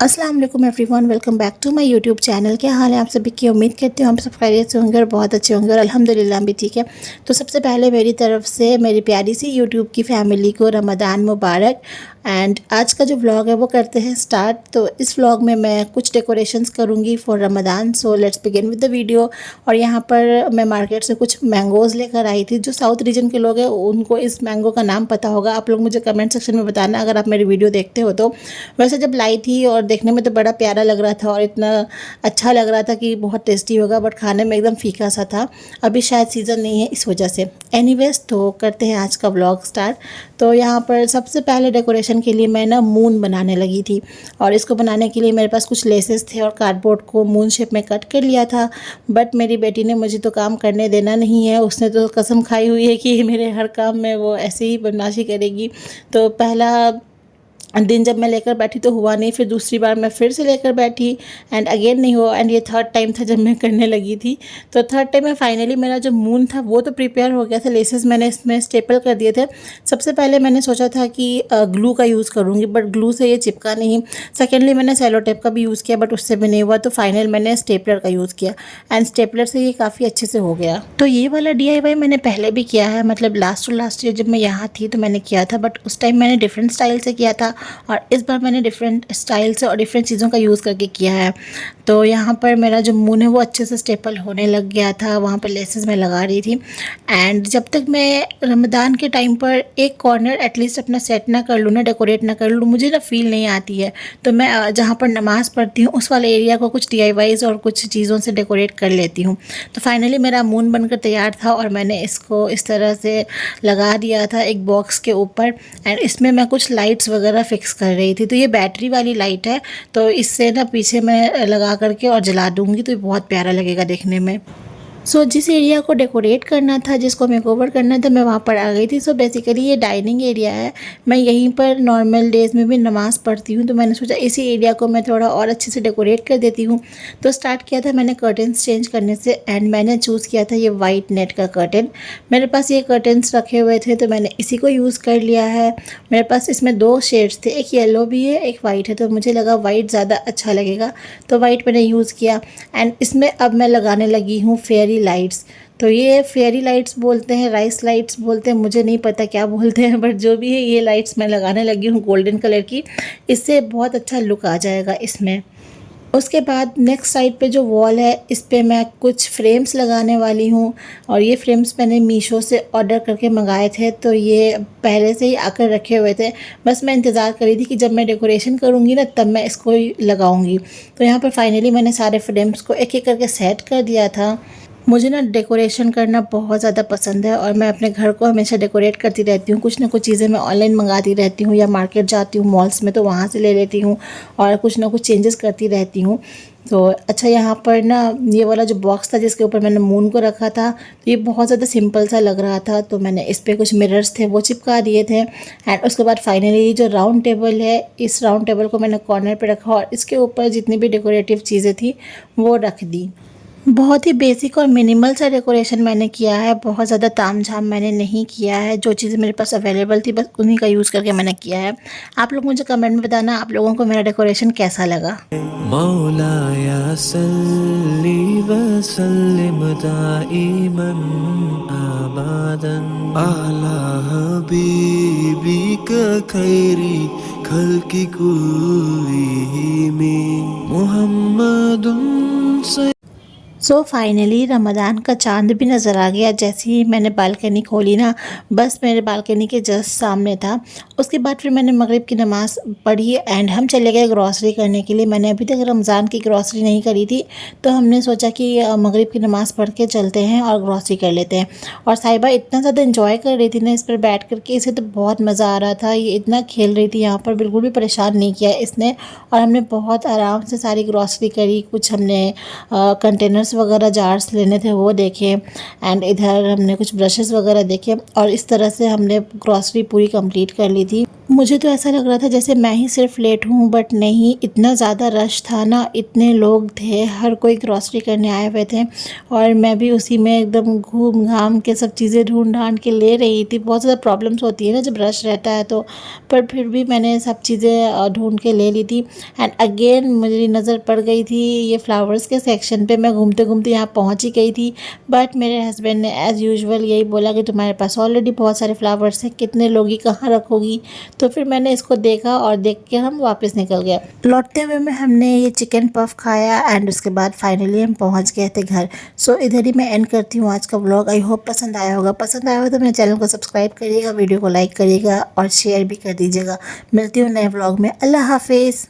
अस्सलाम वालेकुम everyone, welcome back to my YouTube channel. क्या हाल है आप सभी की? उम्मीद करती हूँ हम सब खैरियत से होंगे और बहुत अच्छे होंगे और अल्हम्दुलिल्लाह हम भी ठीक है। तो सबसे पहले मेरी तरफ से मेरी प्यारी सी यूट्यूब की फैमिली को रमज़ान मुबारक। एंड आज का जो व्लॉग है वो करते हैं स्टार्ट। तो इस व्लॉग में मैं कुछ डेकोरेशंस करूँगी for Ramzan, so let's begin with the video. और यहाँ पर मैं मार्केट से कुछ मैंगोज़ लेकर आई थी। जो साउथ रीजन के लोग हैं उनको इस मैंगो का नाम पता होगा। आप लोग मुझे कमेंट सेक्शन में बताना अगर आप मेरी वीडियो देखते हो तो। वैसे जब लाई थी और देखने में तो बड़ा प्यारा लग रहा था और इतना अच्छा लग रहा था कि बहुत टेस्टी होगा, बट खाने में एकदम फीका सा था। अभी शायद सीज़न नहीं है इस वजह से। एनीवेज, तो करते हैं आज का व्लॉग स्टार्ट। तो यहाँ पर सबसे पहले डेकोरेशन के लिए मैं ना मून बनाने लगी थी और इसको बनाने के लिए मेरे पास कुछ लेसेस थे और कार्डबोर्ड को मून शेप में कट कर लिया था। बट मेरी बेटी ने मुझे तो काम करने देना नहीं है। उसने तो कसम खाई हुई है कि मेरे हर काम में वो ऐसे ही बदमाशी करेगी। तो पहला दिन जब मैं लेकर बैठी तो हुआ नहीं, फिर दूसरी बार मैं फिर से लेकर बैठी एंड अगेन नहीं हुआ। एंड ये थर्ड टाइम था जब मैं करने लगी थी। तो थर्ड टाइम में फाइनली मेरा जो मून था वो तो प्रिपेयर हो गया था। लेसेस मैंने इसमें स्टेपल कर दिए थे। सबसे पहले मैंने सोचा था कि ग्लू का यूज़ करूँगी, बट ग्लू से ये चिपका नहीं। सेकेंडली मैंने सेलो टेप का भी यूज़ किया, बट उससे भी नहीं हुआ। तो फाइनल मैंने स्टेपलर का यूज़ किया एंड स्टेपलर से ये काफ़ी अच्छे से हो गया। तो ये वाला DIY मैंने पहले भी किया है, मतलब लास्ट ईयर जब मैं यहाँ थी तो मैंने किया था, बट उस टाइम मैंने डिफरेंट स्टाइल से किया था और इस बार मैंने डिफरेंट स्टाइल से और डिफरेंट चीज़ों का यूज़ करके किया है। तो यहाँ पर मेरा जो मून है वो अच्छे से स्टेपल होने लग गया था। वहाँ पर लेसेस मैं लगा रही थी एंड जब तक मैं रमज़ान के टाइम पर एक कॉर्नर एटलीस्ट अपना सेट ना कर लूँ ना, डेकोरेट ना कर लूँ, मुझे ना फील नहीं आती है। तो मैं जहाँ पर नमाज़ पढ़ती हूँ उस वाले एरिया को कुछ DIYs और कुछ चीज़ों से डेकोरेट कर लेती हूँ। तो फाइनली मेरा मून बनकर तैयार था और मैंने इसको इस तरह से लगा दिया था एक बॉक्स के ऊपर। एंड इसमें मैं कुछ लाइट्स वगैरह फिक्स कर रही थी। तो ये बैटरी वाली लाइट है, तो इससे ना पीछे मैं लगा करके और जला दूँगी तो ये बहुत प्यारा लगेगा देखने में। जिस एरिया को डेकोरेट करना था, जिसको मेकओवर करना था, मैं वहाँ पर आ गई थी। बेसिकली ये डाइनिंग एरिया है। मैं यहीं पर नॉर्मल डेज़ में भी नमाज़ पढ़ती हूँ, तो मैंने सोचा इसी एरिया को मैं थोड़ा और अच्छे से डेकोरेट कर देती हूँ। तो स्टार्ट किया था मैंने कर्टन्स चेंज करने से एंड मैंने चूज़ किया था ये वाइट नेट का कर्टन। मेरे पास ये कर्टन्स रखे हुए थे तो मैंने इसी को यूज़ कर लिया है। मेरे पास इसमें 2 शेड्स थे, एक येलो भी है एक वाइट है, तो मुझे लगा वाइट ज़्यादा अच्छा लगेगा तो वाइट मैंने यूज़ किया। एंड इसमें अब मैं लगाने लगी हूँ फेयरी लाइट्स। तो ये फेयरी लाइट्स बोलते हैं, राइस लाइट्स बोलते हैं, मुझे नहीं पता क्या बोलते हैं, बट जो भी है ये लाइट्स मैं लगाने लगी हूँ गोल्डन कलर की। इससे बहुत अच्छा लुक आ जाएगा इसमें। उसके बाद नेक्स्ट साइड पे जो वॉल है इस पे मैं कुछ फ्रेम्स लगाने वाली हूँ और ये फ्रेम्स मैंने मीशो से ऑर्डर करके मंगाए थे। तो ये पहले से ही आकर रखे हुए थे, बस मैं इंतज़ार कर रही थी कि जब मैं डेकोरेशन करूँगी ना तब मैं इसको लगाऊँगी। तो यहाँ पर फाइनली मैंने सारे फ्रेम्स को एक एक करके सेट कर दिया था। मुझे ना डेकोरेशन करना बहुत ज़्यादा पसंद है और मैं अपने घर को हमेशा डेकोरेट करती रहती हूँ। कुछ ना कुछ चीज़ें मैं ऑनलाइन मंगाती रहती हूँ या मार्केट जाती हूँ मॉल्स में तो वहाँ से ले लेती हूँ और कुछ ना कुछ चेंजेस करती रहती हूँ। तो अच्छा, यहाँ पर ना ये वाला जो बॉक्स था जिसके ऊपर मैंने मून को रखा था तो ये बहुत ज़्यादा सिंपल सा लग रहा था, तो मैंने इस पर कुछ मिरर्स थे वो चिपका दिए थे। एंड उसके बाद फाइनली जो राउंड टेबल है, इस राउंड टेबल को मैंने कॉर्नर पर रखा और इसके ऊपर जितनी भी डेकोरेटिव चीज़ें थी वो रख दी। बहुत ही बेसिक और मिनिमल सा डेकोरेशन मैंने किया है, बहुत ज़्यादा तामझाम मैंने नहीं किया है। जो चीज़ें मेरे पास अवेलेबल थी बस उन्हीं का यूज़ करके मैंने किया है। आप लोग मुझे कमेंट में बताना आप लोगों को मेरा डेकोरेशन कैसा लगा। मौलाया सल्ली व सल्लिम दाइमन अबदन अला हबीबिका खैरी खल्की कुल्लिहिम मुहम्मदुन। फाइनली रमज़ान का चांद भी नज़र आ गया। जैसे ही मैंने बालकनी खोली ना, बस मेरे बालकनी के जस्ट सामने था। उसके बाद फिर मैंने मगरिब की नमाज़ पढ़ी एंड हम चले गए ग्रॉसरी करने के लिए। मैंने अभी तक रमज़ान की ग्रॉसरी नहीं करी थी, तो हमने सोचा कि मगरिब की नमाज़ पढ़ के चलते हैं और ग्रॉसरी कर लेते हैं। और साहिबा इतना ज़्यादा इंजॉय कर रही थी ना इस पर बैठ करके, इसे तो बहुत मज़ा आ रहा था। ये इतना खेल रही थी यहाँ पर, बिल्कुल भी परेशान नहीं किया इसने। और हमने बहुत आराम से सारी ग्रॉसरी करी। कुछ हमने कंटेनर्स वगैरह जार्स लेने थे वो देखे एंड इधर हमने कुछ ब्रशेस वगैरह देखे और इस तरह से हमने ग्रॉसरी पूरी कंप्लीट कर ली थी। मुझे तो ऐसा लग रहा था जैसे मैं ही सिर्फ लेट हूँ, बट नहीं, इतना ज़्यादा रश था ना, इतने लोग थे, हर कोई ग्रॉसरी करने आए हुए थे और मैं भी उसी में एकदम घूम घाम के सब चीज़ें ढूंढ ढांड के ले रही थी। बहुत ज़्यादा प्रॉब्लम्स होती है ना जब रश रहता है तो, पर फिर भी मैंने सब चीज़ें ढूंढ के ले ली थी। एंड अगेन मेरी नज़र पड़ गई थी ये फ्लावर्स के सेक्शन पे। मैं घूमते घूमते यहाँ पहुँच ही गई थी, बट मेरे हस्बैंड ने एज़ यूजुअल यही बोला कि तुम्हारे पास ऑलरेडी बहुत सारे फ्लावर्स हैं, कितने लोगी, कहाँ रखोगी। तो फिर मैंने इसको देखा और देख के हम वापस निकल गए। लौटते हुए में हमने ये चिकन पफ खाया एंड उसके बाद फाइनली हम पहुंच गए थे घर। सो इधर ही मैं एंड करती हूँ आज का व्लॉग। आई होप पसंद आया होगा। पसंद आया हो तो मेरे चैनल को सब्सक्राइब करिएगा, वीडियो को लाइक करिएगा और शेयर भी कर दीजिएगा। मिलती हूँ नए व्लॉग में। अल्लाह हाफिज़।